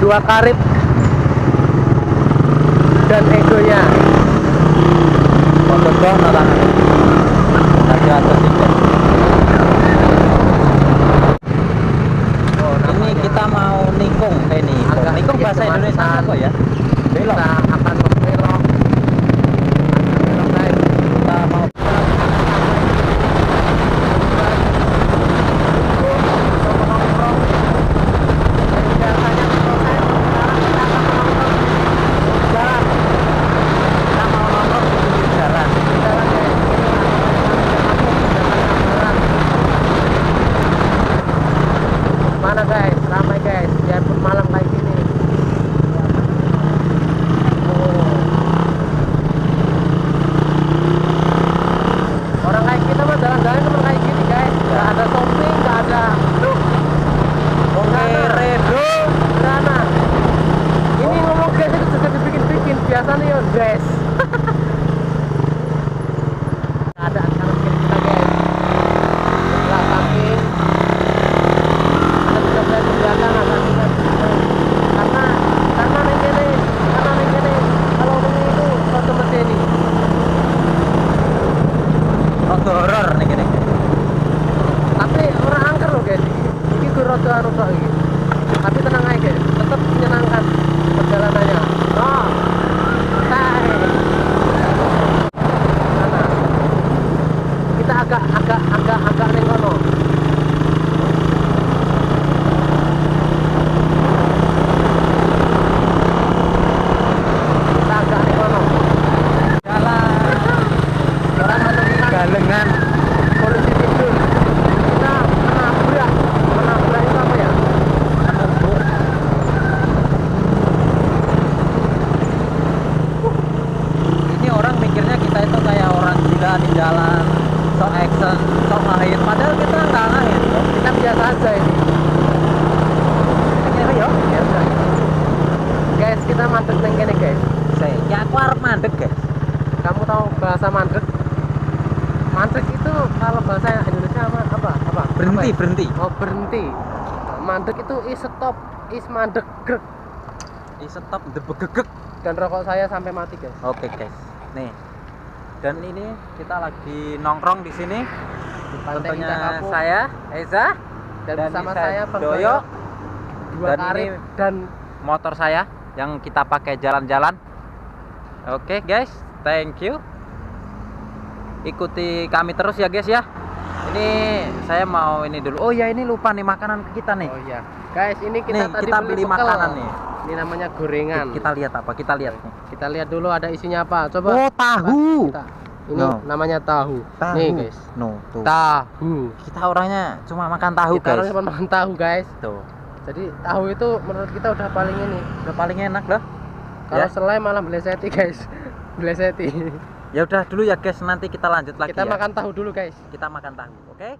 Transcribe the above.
dua karib dan egonya. Foto dong orang. Tadi ada tiket. Ini kita mau nikung ini. Nikung bahasa Indonesia apa ya? Belok. Kita akan membelok. Kita mau mana guys, ramai guys, biarpun malam kayak gini. Orang kayak kita mah jalan-jalan cuma kayak gini guys, nggak ada shopping, nggak ada redo sana. Ini ngomong guys itu juga dibikin-bikin biasanya ya guys. Keadaan kanan kiri kita guys, sebelah samping ada juga saya kelihatan ada juga karena neng kene kalau ini itu foto mesin ini foto horor nih gini. tapi orang angker loh guys ini gue rodo anu tok iki tapi tenang aja guys tetap menyenangkan perjalanannya. Sana kita agak neng kono. Kita agak neng kono. Jalan Orang menemukan galengan. polisi tidur. Kita menabrak itu apa ya? Ini orang mikirnya kita itu kayak orang gila di jalan, sok action, sok ngahit. Padahal kita nggak ngahit. Kita biasa aja ini. Ini ya, Biasa. Guys, kita mandek neng kene guys. ya aku harus mandek guys. Kamu tahu bahasa mandek? Mandek itu kalau bahasa Indonesia apa? Berhenti, Apa ya? berhenti. Oh, berhenti. Mandek itu is stop, is mandek grek. Stop, debegegek. Dan rokok saya sampai mati guys. Oke guys, nih. Dan ini kita lagi nongkrong di sini. Di Pantai Tentunya Indah Kapuk. saya Eza Dan bersama ini saya Bang Doyo. Doyo. Dua Dan karib ini dan motor saya yang kita pakai jalan-jalan. Oke guys, thank you. Ikuti kami terus ya guys ya. Ini saya mau ini dulu. Oh ya, ini lupa nih makanan kita nih. oh iya. Guys, ini kita Nih, tadi kita beli bekal. makanan nih. Ini namanya gorengan. Kita lihat apa? Kita lihat nih. Kita lihat dulu ada isinya apa. Coba. Oh, tahu. Ini No. namanya tahu. Tahu. Nih guys. No, tuh. Tahu. Kita orangnya cuma makan tahu Kita guys. harus makan tahu guys. Tuh. Jadi tahu itu menurut kita udah paling ini. Udah paling enak loh. Kalau Ya. selai malah beleseti guys. Beleseti. Ya udah dulu ya guys, nanti kita lanjut lagi Kita ya. makan tahu dulu guys. Kita makan tahu, oke?